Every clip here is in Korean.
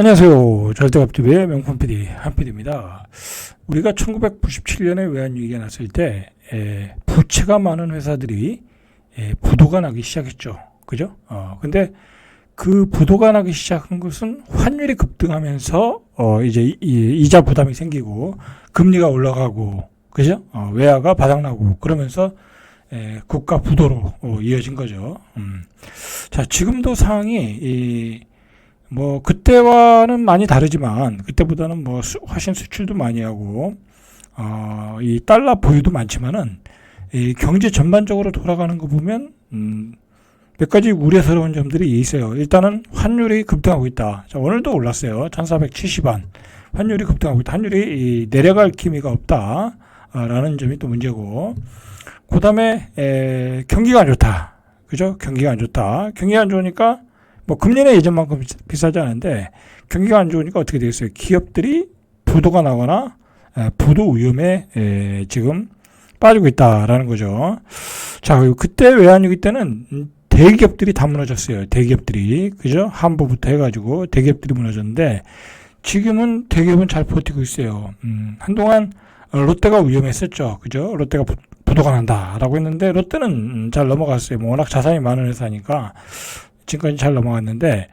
안녕하세요. 절대갑TV의 명품 PD 한PD입니다. 우리가 1997년에 외환위기가 났을 때 부채가 많은 회사들이 부도가 나기 시작했죠. 그죠? 근데 그 부도가 나기 시작한 것은 환율이 급등하면서 이제 이자 부담이 생기고 금리가 올라가고 그죠? 외화가 바닥나고 그러면서 국가 부도로 이어진 거죠. 자, 지금도 상황이 뭐 그때와는 많이 다르지만 그때보다는 뭐 훨씬 수출도 많이 하고 이 달러 보유도 많지만은 이 경제 전반적으로 돌아가는 거 보면 몇 가지 우려스러운 점들이 있어요. 일단은 환율이 급등하고 있다. 자, 오늘도 올랐어요. 1470원. 환율이 급등하고 있다. 환율이 내려갈 기미가 없다라는 점이 또 문제고, 그 다음에 경기가 안 좋다. 그죠? 경기가 안 좋다. 경기가 안 좋으니까 뭐 금리는 예전만큼 비싸지 않은데 경기가 안 좋으니까 어떻게 되겠어요? 기업들이 부도가 나거나 부도 위험에 지금 빠지고 있다라는 거죠. 자, 그때 외환위기 때는 대기업들이 다 무너졌어요. 대기업들이, 그죠? 한보부터 해가지고 대기업들이 무너졌는데 지금은 대기업은 잘 버티고 있어요. 한동안 롯데가 위험했었죠. 그죠? 롯데가 부도가 난다라고 했는데 롯데는 잘 넘어갔어요. 뭐 워낙 자산이 많은 회사니까 지금까지 잘 넘어갔는데,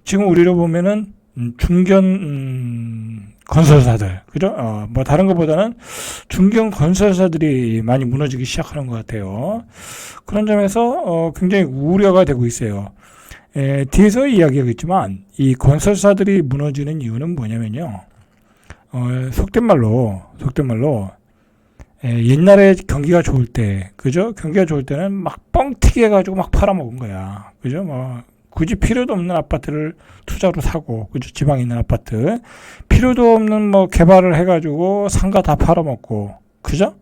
지금 우리로 보면은 중견 건설사들, 그죠? 뭐 다른 것보다는 중견 건설사들이 많이 무너지기 시작하는 것 같아요. 그런 점에서 굉장히 우려가 되고 있어요. 뒤에서 이야기하겠지만 이 건설사들이 무너지는 이유는 뭐냐면요. 속된 말로 옛날에 경기가 좋을 때, 그죠? 경기가 좋을 때는 막 뻥튀기 해가지고 막 팔아먹은 거야. 그죠? 뭐, 굳이 필요도 없는 아파트를 투자로 사고, 그죠? 지방에 있는 아파트. 필요도 없는 뭐 개발을 해가지고 상가 다 팔아먹고, 그죠?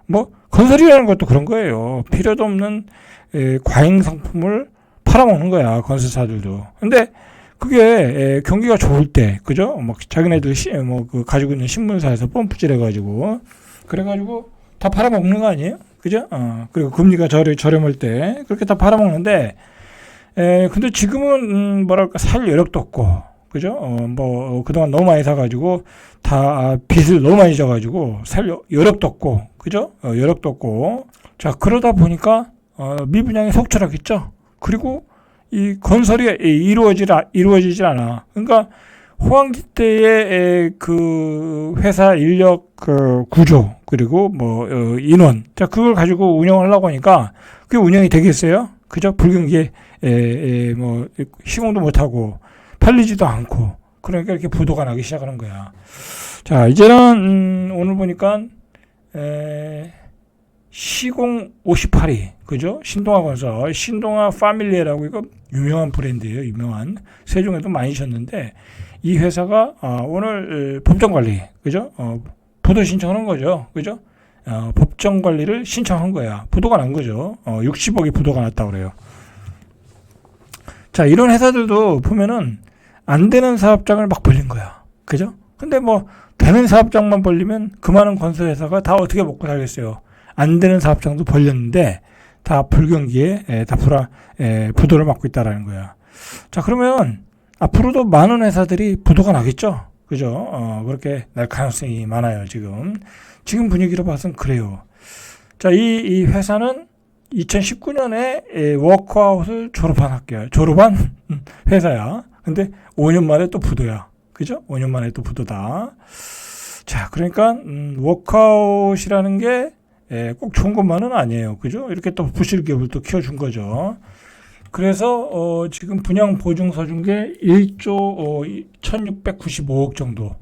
뭐, 건설이라는 것도 그런 거예요. 필요도 없는 과잉 상품을 팔아먹는 거야, 건설사들도. 근데 그게 경기가 좋을 때, 그죠? 뭐, 자기네들 가지고 있는 신문사에서 펌프질 해가지고, 그래가지고 다 팔아먹는 거 아니에요? 그죠? 그리고 금리가 저렴할 때 그렇게 다 팔아먹는데, 근데 지금은 뭐랄까 살 여력도 없고, 그죠? 뭐 그동안 너무 많이 사가지고 다 빚을 너무 많이 져가지고 살 여력도 없고, 그죠? 여력도 없고. 자, 그러다 보니까 미분양이 속출하겠죠. 그리고 이 건설이 이루어지지 않아. 그러니까 호황기 때의 그 회사 인력 구조, 그리고 뭐 인원, 자, 그걸 가지고 운영하려고 하니까 그게 운영이 되겠어요? 그죠? 불경기에 뭐 시공도 못하고 팔리지도 않고, 그러니까 이렇게 부도가 나기 시작하는 거야. 자, 이제는 오늘 보니까 시공 58이, 그죠? 신동아 건설, 신동아 파밀리에라고, 이거 유명한 브랜드예요. 유명한, 세종에도 많이 셨는데 이 회사가 오늘 법정관리, 그죠? 부도 신청하는 거죠. 그죠? 법정관리를 신청한 거야. 부도가 난 거죠. 60억이 부도가 났다고 그래요. 자, 이런 회사들도 보면은 안 되는 사업장을 막 벌린 거야. 그죠? 근데 뭐 되는 사업장만 벌리면 그 많은 건설회사가 다 어떻게 먹고 살겠어요. 안 되는 사업장도 벌렸는데 다 불경기에 다 부도를 맞고 있다라는 거야. 자, 그러면 앞으로도 많은 회사들이 부도가 나겠죠? 그죠? 그렇게 날 가능성이 많아요, 지금 분위기로 봐서는 그래요. 자, 이 회사는 2019년에 워크아웃을 졸업한 회사야. 근데 5년 만에 또 부도야. 그죠? 5년 만에 또 부도다. 자, 그러니까, 워크아웃이라는 게 꼭 좋은 것만은 아니에요. 그죠? 이렇게 또 부실 기업을 또 키워준 거죠. 그래서 지금 분양 보증서 준 게 1조 1695억 정도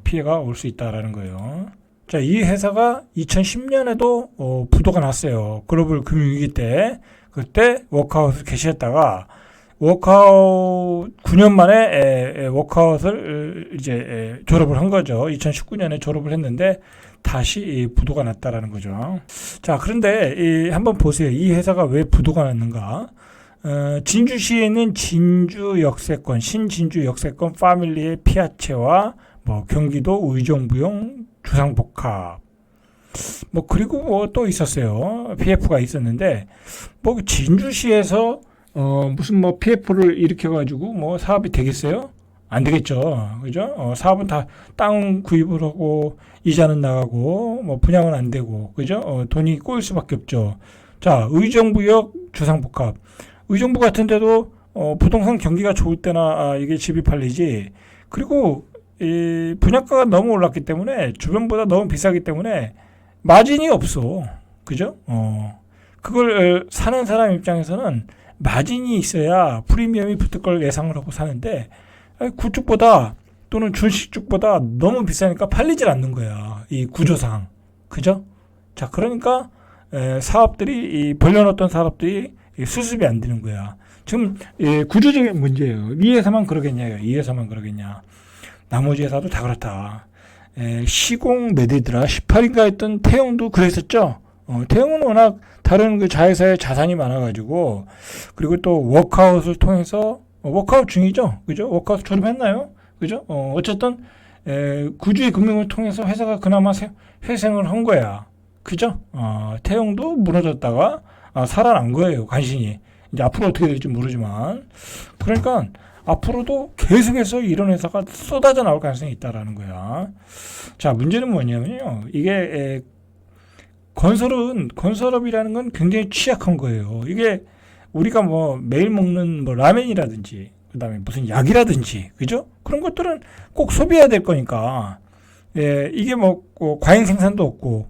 피해가 올 수 있다라는 거예요. 자, 이 회사가 2010년에도 부도가 났어요. 글로벌 금융위기 때. 그때 워크아웃을 개시했다가 워크아웃 9년 만에 워크아웃을 이제 졸업을 한 거죠. 2019년에 졸업을 했는데 다시 부도가 났다라는 거죠. 자, 그런데 한번 보세요. 이 회사가 왜 부도가 났는가? 진주시에 있는 신진주 역세권 파밀리의 피아체와 뭐 경기도 의정부용 주상복합, 뭐 그리고 뭐 또 있었어요. PF가 있었는데, 뭐 진주시에서 무슨 뭐 PF를 일으켜 가지고 뭐 사업이 되겠어요? 안 되겠죠. 그죠? 사업은 다 땅 구입을 하고 이자는 나가고 뭐 분양은 안 되고 그죠? 돈이 꼬일 수밖에 없죠. 자, 의정부역 주상복합. 의정부 같은 데도 부동산 경기가 좋을 때나 이게 집이 팔리지. 그리고 이 분양가가 너무 올랐기 때문에 주변보다 너무 비싸기 때문에 마진이 없어. 그죠? 그걸 사는 사람 입장에서는 마진이 있어야 프리미엄이 붙을 걸 예상을 하고 사는데 구축보다 또는 준식축보다 너무 비싸니까 팔리질 않는 거야. 이 구조상. 그죠? 자, 그러니까 사업들이 벌려놓던 사업들이 수습이 안 되는 거야. 지금 구조적인 문제예요. 위에서만 그러겠냐? 위에서만 그러겠냐? 나머지 회사도 다 그렇다. 시공 메디드라 18인가 했던 태영도 그랬었죠. 태영은 워낙 다른 그 자회사의 자산이 많아가지고 그리고 또 워크아웃을 통해서 워크아웃 중이죠. 그죠? 워크아웃 졸업했나요? 그죠? 어쨌든 구주의 금융을 통해서 회사가 그나마 회생을 한 거야. 그죠? 태영도 무너졌다가 살아난 거예요. 간신히. 이제 앞으로 어떻게 될지 모르지만. 그러니까 앞으로도 계속해서 이런 회사가 쏟아져 나올 가능성이 있다라는 거야. 자, 문제는 뭐냐면요. 이게 건설업이라는 건 굉장히 취약한 거예요. 이게 우리가 뭐 매일 먹는 뭐 라면이라든지 그다음에 무슨 약이라든지 그죠? 그런 것들은 꼭 소비해야 될 거니까 이게 뭐 과잉 생산도 없고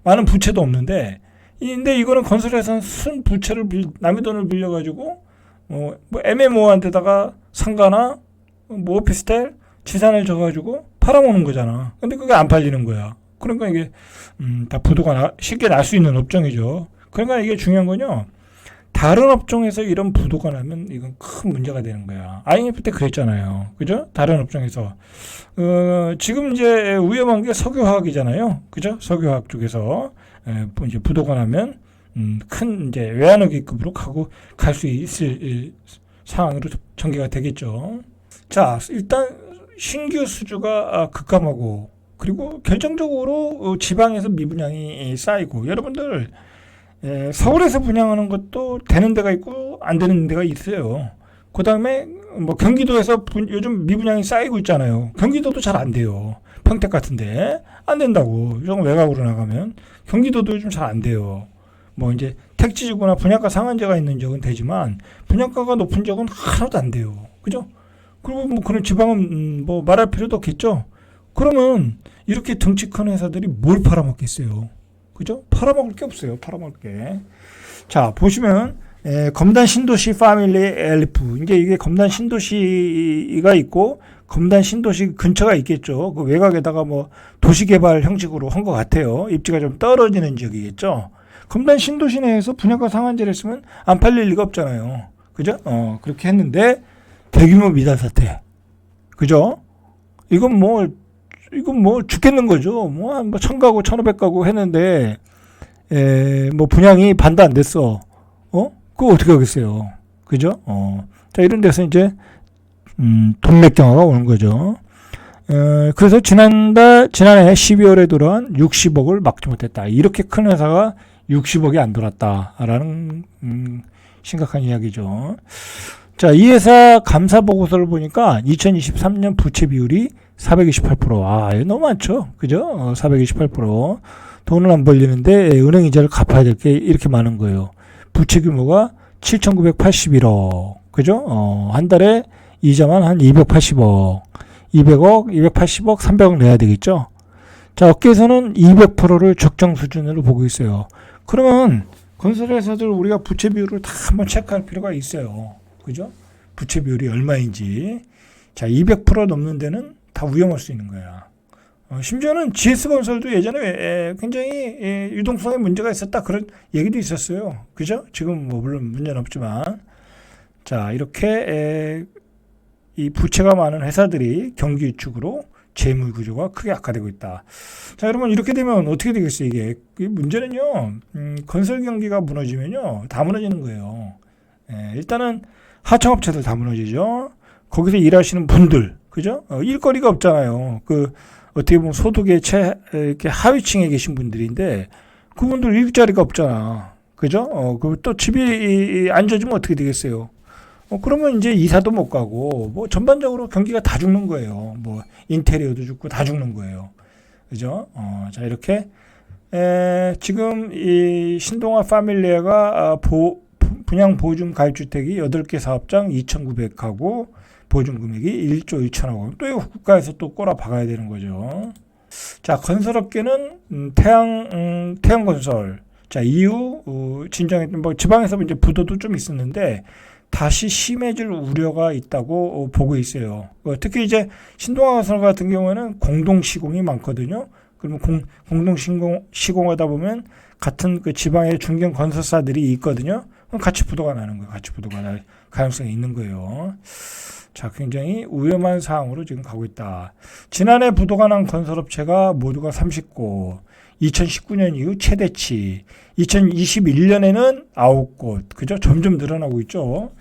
많은 부채도 없는데 근데 이거는 건설회사는 순 부채를 남의 돈을 빌려가지고 뭐 애매모호한 데다가 상가나 뭐 오피스텔 지산을 져가지고 팔아먹는 거잖아. 근데 그게 안 팔리는 거야. 그러니까 이게 다 부도가 쉽게 날 수 있는 업종이죠. 그러니까 이게 중요한 건요. 다른 업종에서 이런 부도가 나면 이건 큰 문제가 되는 거야. IMF 때 그랬잖아요. 그죠? 다른 업종에서. 지금 이제 위험한 게 석유화학이잖아요. 그죠? 석유화학 쪽에서 이제 부도가 나면 큰 이제 외환위기급으로 갈 수 있을 상황으로 전개가 되겠죠. 자, 일단 신규 수주가 급감하고 그리고 결정적으로 지방에서 미분양이 쌓이고 여러분들 서울에서 분양하는 것도 되는 데가 있고 안 되는 데가 있어요. 그 다음에 뭐 경기도에서 요즘 미분양이 쌓이고 있잖아요. 경기도도 잘 안 돼요. 평택 같은데 안 된다고. 조금 외곽으로 나가면 경기도도 요즘 잘 안 돼요. 뭐 이제 택지지구나 분양가 상한제가 있는 지역은 되지만 분양가가 높은 지역은 하나도 안 돼요. 그죠? 그리고 뭐 그런 지방은 뭐 말할 필요도 없겠죠. 그러면 이렇게 덩치 큰 회사들이 뭘 팔아먹겠어요? 그죠? 팔아먹을 게 없어요. 팔아먹을 게. 자, 보시면 검단 신도시 파밀리 엘리프. 이게 검단 신도시가 있고 검단 신도시 근처가 있겠죠. 그 외곽에다가 뭐 도시개발 형식으로 한 것 같아요. 입지가 좀 떨어지는 지역이겠죠. 검단 신도시 내에서 분양가 상한제를 했으면 안 팔릴 리가 없잖아요. 그죠? 그렇게 했는데 대규모 미달 사태. 그죠? 이건 뭐 죽겠는 거죠. 뭐 1000가구, 1500가구 했는데, 뭐 분양이 반도 안 됐어. 그거 어떻게 하겠어요. 그죠? 자, 이런 데서 이제, 돈맥경화가 오는 거죠. 그래서 지난해 12월에 돌아온 60억을 막지 못했다. 이렇게 큰 회사가 60억이 안 돌았다라는, 심각한 이야기죠. 자, 이 회사 감사 보고서를 보니까 2023년 부채 비율이 428%. 이거 너무 많죠. 그죠? 428%. 돈을 안 벌리는데 은행 이자를 갚아야 될 게 이렇게 많은 거예요. 부채 규모가 7,981억. 그죠? 한 달에 이자만 한 280억. 200억, 280억, 300억 내야 되겠죠? 자, 업계에서는 200%를 적정 수준으로 보고 있어요. 그러면 건설회사들 우리가 부채 비율을 다 한번 체크할 필요가 있어요. 그죠? 부채 비율이 얼마인지. 자, 200% 넘는 데는 다 위험할 수 있는 거야. 심지어는 GS건설도 예전에 굉장히 유동성에 문제가 있었다. 그런 얘기도 있었어요. 그죠? 지금 뭐 물론 문제는 없지만. 자, 이렇게 이 부채가 많은 회사들이 경기 위축으로 재무 구조가 크게 악화되고 있다. 자, 여러분 이렇게 되면 어떻게 되겠어요? 이게 문제는요. 건설 경기가 무너지면요. 다 무너지는 거예요. 일단은 하청업체들 다 무너지죠. 거기서 일하시는 분들, 그죠? 일거리가 없잖아요. 어떻게 보면 소득의 이렇게 하위층에 계신 분들인데, 그분들 일자리가 없잖아. 그죠? 또 집이 안 져지면 어떻게 되겠어요? 그러면 이제 이사도 못 가고 뭐 전반적으로 경기가 다 죽는 거예요. 뭐 인테리어도 죽고 다 죽는 거예요. 그죠? 자 이렇게 지금 이 신동아 파밀리아가 분양 보증 가입주택이 8개 사업장 2,900하고 보증 금액이 1조 2천억. 또 이거 국가에서 또 꼬라 박아야 되는 거죠. 자, 건설업계는 태양건설. 자, 이후 진정했던 뭐 지방에서 이제 부도도 좀 있었는데 다시 심해질 우려가 있다고 보고 있어요. 특히 이제 신동아 건설 같은 경우에는 공동 시공이 많거든요. 그러면 공동 시공하다 보면 같은 그 지방의 중견 건설사들이 있거든요. 그럼 같이 부도가 나는 거예요. 같이 부도가 날 가능성이 있는 거예요. 자, 굉장히 위험한 상황으로 지금 가고 있다. 지난해 부도가 난 건설업체가 모두가 30곳, 2019년 이후 최대치, 2021년에는 9곳, 그죠? 점점 늘어나고 있죠.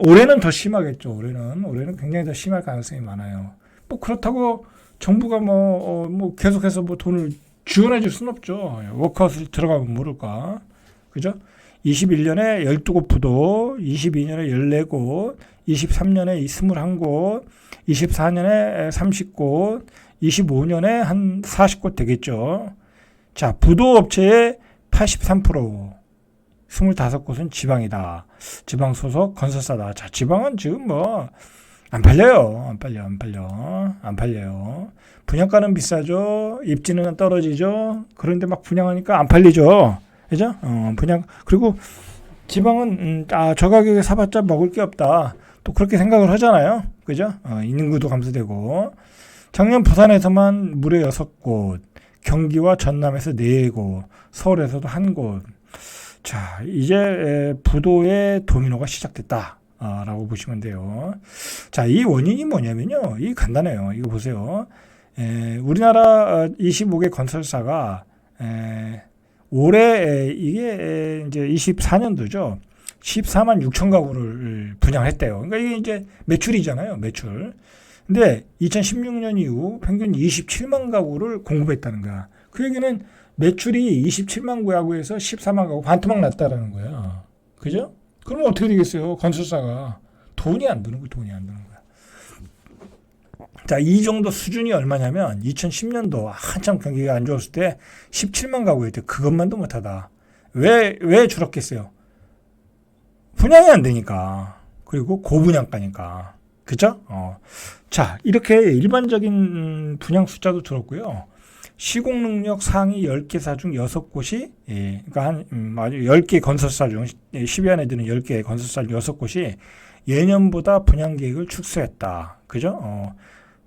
올해는 더 심하겠죠. 올해는 굉장히 더 심할 가능성이 많아요. 뭐 그렇다고 정부가 뭐 계속해서 뭐 돈을 지원해 줄 수는 없죠. 워크아웃을 들어가면 모를까. 그죠? 21년에 12곳 부도, 22년에 14곳, 23년에 21곳, 24년에 30곳, 25년에 한 40곳 되겠죠. 자, 부도 업체의 83%, 25곳은 지방이다. 지방 소속 건설사다. 자, 지방은 지금 뭐 안 팔려요. 안 팔려요. 분양가는 비싸죠. 입지는 떨어지죠. 그런데 막 분양하니까 안 팔리죠. 그죠? 그리고 지방은 저 가격에 사봤자 먹을 게 없다. 또 그렇게 생각을 하잖아요. 그죠? 인구도 감소되고. 작년 부산에서만 무려 6곳, 경기와 전남에서 4곳, 서울에서도 1곳. 자, 이제 부도의 도미노가 시작됐다. 라고 보시면 돼요. 자, 이 원인이 뭐냐면요. 이게 간단해요. 이거 보세요. 우리나라 25개 건설사가 올해 이게 이제 24년도죠. 14만 6천 가구를 분양했대요. 그러니까 이게 이제 매출이잖아요. 매출. 근데 2016년 이후 평균 27만 가구를 공급했다는 거야. 그 얘기는 매출이 27만 가구에서 14만 가구 반토막 났다라는 거야. 그죠? 그러면 어떻게 되겠어요? 건설사가 돈이 안 드는 거야. 자, 이 정도 수준이 얼마냐면 2010년도 한참 경기가 안 좋았을 때 17만 가구였대. 그것만도 못하다. 왜 줄었겠어요? 분양이 안 되니까. 그리고 고분양가니까. 그죠? 자, 이렇게 일반적인 분양 숫자도 들었고요. 시공 능력 상위 10개사 중 6곳이, 그러니까 10개 건설사 중, 10위 안에 드는 10개 건설사 중 6곳이 예년보다 분양 계획을 축소했다. 그죠?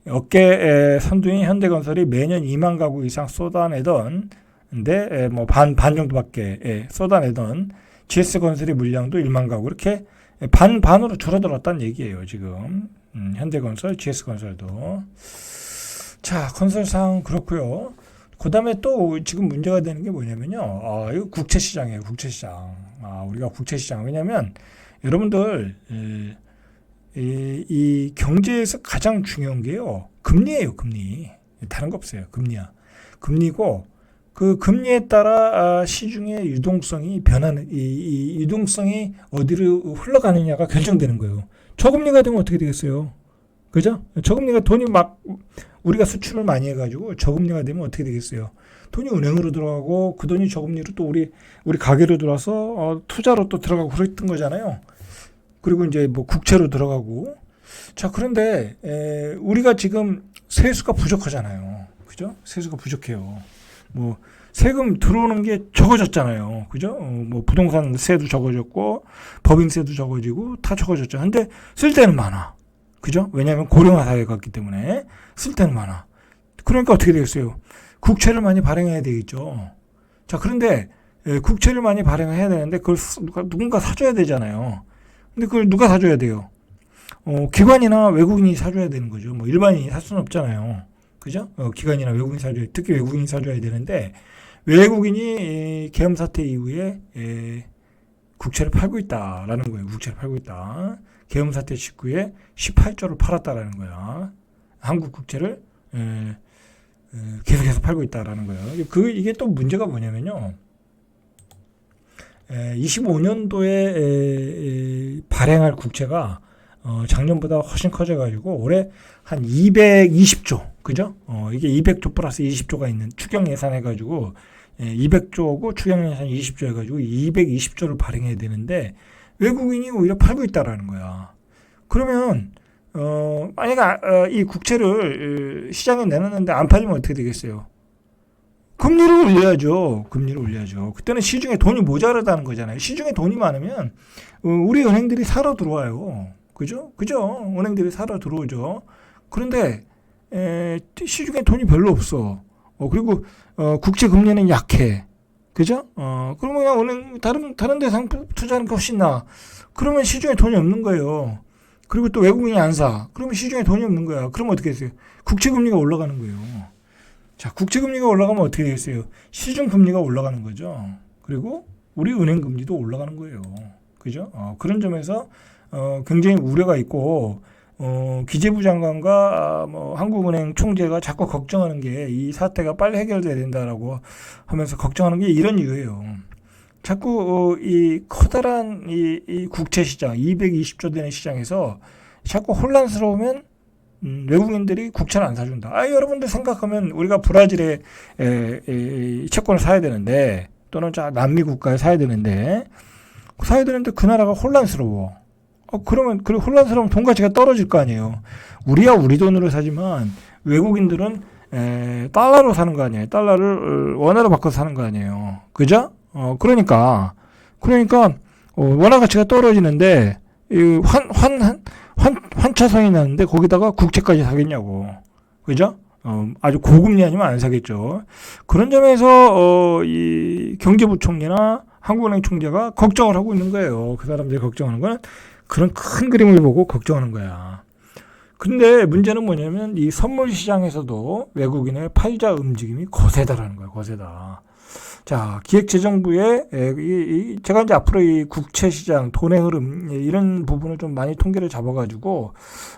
업계 선두인 현대건설이 매년 2만 가구 이상 쏟아내던, 근데 뭐 반 정도밖에 쏟아내던 GS건설의 물량도 1만 가구, 이렇게 반으로 줄어들었다는 얘기예요, 지금. 현대건설, GS건설도. 자, 건설상 그렇고요. 그 다음에 또 지금 문제가 되는 게 뭐냐면요. 이거 국채시장이에요, 국채시장. 우리가 국채시장. 왜냐면 여러분들, 이 경제에서 가장 중요한 게요. 금리예요, 금리. 다른 거 없어요, 금리야. 금리고, 그 금리에 따라 시중의 유동성이 변하는, 이 유동성이 어디로 흘러가느냐가 결정되는 거예요. 저금리가 되면 어떻게 되겠어요? 그죠? 저금리가 돈이 막, 우리가 수출을 많이 해가지고 저금리가 되면 어떻게 되겠어요? 돈이 은행으로 들어가고 그 돈이 저금리로 또 우리 가게로 들어와서 투자로 또 들어가고 그랬던 거잖아요. 그리고 이제 뭐 국채로 들어가고. 자, 그런데 우리가 지금 세수가 부족하잖아요. 그죠? 세수가 부족해요. 뭐 세금 들어오는 게 적어졌잖아요. 그죠? 뭐 부동산 세도 적어졌고 법인세도 적어지고 다 적어졌죠. 근데 쓸 때는 많아. 그죠? 왜냐하면 고령화 사회가 갔기 때문에 쓸 때는 많아. 그러니까 어떻게 되겠어요? 국채를 많이 발행해야 되겠죠. 자, 그런데 국채를 많이 발행해야 되는데 그걸 누군가 사줘야 되잖아요. 근데 그걸 누가 사줘야 돼요? 기관이나 외국인이 사줘야 되는 거죠. 뭐 일반인이 살 수는 없잖아요. 그죠? 기관이나 외국인이 사줘야, 특히 외국인이 사줘야 되는데 외국인이 계엄 사태 이후에 국채를 팔고 있다라는 거예요. 국채를 팔고 있다. 계엄 사태 직후에 18조를 팔았다라는 거야. 한국 국채를 계속해서 팔고 있다라는 거예요. 이게 또 문제가 뭐냐면요. 25년도에 발행할 국채가 작년보다 훨씬 커져가지고 올해 한 220조, 그죠? 이게 200조 플러스 20조가 있는 추경 예산 해가지고 200조고 추경 예산 20조 해가지고 220조를 발행해야 되는데 외국인이 오히려 팔고 있다라는 거야. 그러면 만약에 이 국채를 시장에 내놨는데 안 팔리면 어떻게 되겠어요? 금리를 올려야죠. 금리를 올려야죠. 그때는 시중에 돈이 모자라다는 거잖아요. 시중에 돈이 많으면 우리 은행들이 사러 들어와요. 그죠? 그죠? 은행들이 사러 들어오죠. 그런데 시중에 돈이 별로 없어. 그리고 국채 금리는 약해. 그죠? 그러면 그냥 은행 다른 데 투자하는 게 훨씬 나아. 그러면 시중에 돈이 없는 거예요. 그리고 또 외국인이 안 사. 그러면 시중에 돈이 없는 거야. 그러면 어떻게 했어요? 국채 금리가 올라가는 거예요. 자, 국채 금리가 올라가면 어떻게 되겠어요? 시중 금리가 올라가는 거죠. 그리고 우리 은행 금리도 올라가는 거예요. 그죠? 그런 점에서 굉장히 우려가 있고 기재부 장관과 한국은행 총재가 자꾸 걱정하는 게 이 사태가 빨리 해결돼야 된다라고 하면서 걱정하는 게 이런 이유예요. 자꾸 이 커다란 이 국채 시장 220조 되는 시장에서 자꾸 혼란스러우면 외국인들이 국채를 안 사준다. 여러분들 생각하면 우리가 브라질에 채권을 사야 되는데 또는 남미 국가에 사야 되는데 그 나라가 혼란스러워. 그러면 그 혼란스러우면 돈 가치가 떨어질 거 아니에요. 우리야 우리 돈으로 사지만 외국인들은 달러로 사는 거 아니에요. 달러를 원화로 바꿔서 사는 거 아니에요. 그죠? 그러니까 원화 가치가 떨어지는데 환차성이 나는데 거기다가 국채까지 사겠냐고. 그죠? 아주 고금리 아니면 안 사겠죠. 그런 점에서 이 경제부총리나 한국은행 총재가 걱정을 하고 있는 거예요. 그 사람들이 걱정하는 건 그런 큰 그림을 보고 걱정하는 거야. 근데 문제는 뭐냐면 이 선물 시장에서도 외국인의 팔자 움직임이 거세다라는 거야. 거세다. 자, 기획재정부에 제가 이제 앞으로 이 국채 시장, 돈의 흐름 이런 부분을 좀 많이 통계를 잡아가지고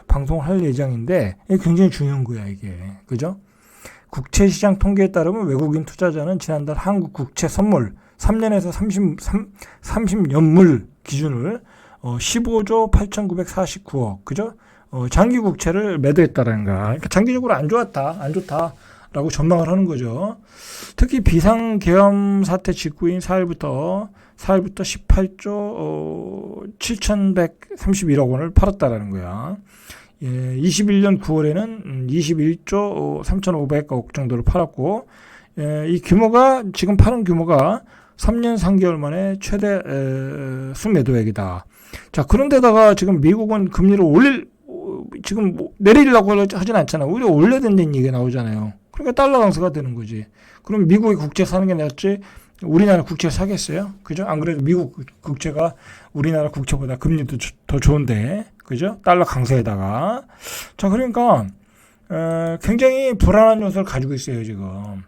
방송을 할 예정인데 굉장히 중요한 거야 이게. 그죠? 국채 시장 통계에 따르면 외국인 투자자는 지난달 한국 국채 선물 3년에서 30년물 기준을 15조 8,949억, 그죠? 장기 국채를 매도했다라는 거야. 그러니까 장기적으로 안 좋다라고 전망을 하는 거죠. 특히 비상계엄 사태 직후인 4일부터 18조 7,131억 원을 팔았다라는 거야. 21년 9월에는 21조 3,500억 정도를 팔았고, 이 규모가 지금 파는 규모가 3년 3개월 만에 최대 순매도액이다. 자, 그런데다가 지금 미국은 금리를 지금 내리려고 하진 않잖아요. 오히려 올려야 된다는 얘기가 나오잖아요. 그러니까 달러 강세가 되는 거지. 그럼 미국의 국채 사는 게 낫지 우리나라 국채 사겠어요? 그죠? 안 그래도 미국 국채가 우리나라 국채보다 금리도 더 좋은데, 그죠? 달러 강세에다가. 자, 그러니까 굉장히 불안한 요소를 가지고 있어요, 지금.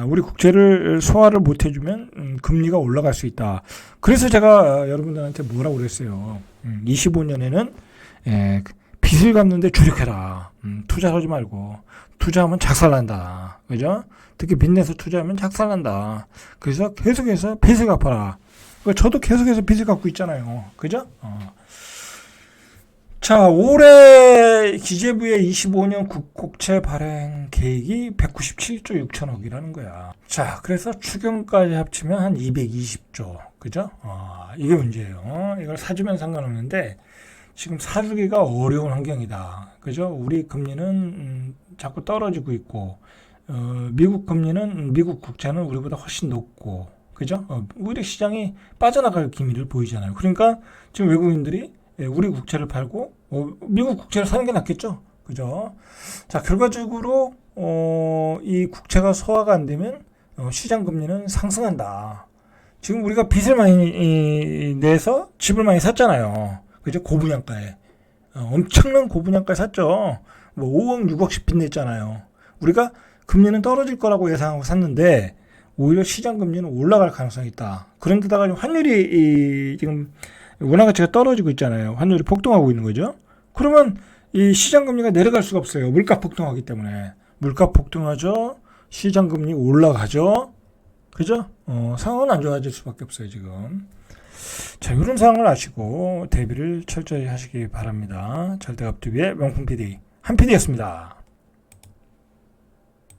우리 국채를 소화를 못 해주면 금리가 올라갈 수 있다. 그래서 제가 여러분들한테 뭐라고 그랬어요. 25년에는 빚을 갚는데 주력해라. 투자하지 말고. 투자하면 작살난다. 그죠? 특히 빚내서 투자하면 작살난다. 그래서 계속해서 빚을 갚아라. 저도 계속해서 빚을 갚고 있잖아요. 그죠? 자, 올해 기재부의 25년 국채 발행 계획이 197조 6천억이라는 거야. 자, 그래서 추경까지 합치면 한 220조. 그죠? 이게 문제예요. 이걸 사주면 상관없는데 지금 사주기가 어려운 환경이다. 그죠? 우리 금리는 자꾸 떨어지고 있고, 미국 금리는, 미국 국채는 우리보다 훨씬 높고, 그죠? 우리 시장이 빠져나갈 기미를 보이잖아요. 그러니까 지금 외국인들이 우리 국채를 팔고 미국 국채를 사는 게 낫겠죠. 그죠? 자, 결과적으로 이 국채가 소화가 안 되면 시장 금리는 상승한다. 지금 우리가 빚을 많이 내서 집을 많이 샀잖아요. 그죠? 고분양가에. 엄청난 고분양가에 샀죠. 뭐 5억, 6억씩 빚 냈잖아요. 우리가 금리는 떨어질 거라고 예상하고 샀는데 오히려 시장 금리는 올라갈 가능성이 있다. 그런데다가 지금 환율이 지금 원화 가치가 떨어지고 있잖아요. 환율이 폭등하고 있는 거죠. 그러면 이 시장 금리가 내려갈 수가 없어요. 물가 폭등하기 때문에. 물가 폭등하죠. 시장 금리 올라가죠. 그죠? 상황은 안 좋아질 수밖에 없어요, 지금. 자, 이런 상황을 아시고 대비를 철저히 하시기 바랍니다. 절대값TV의 명품 PD, 한 PD였습니다.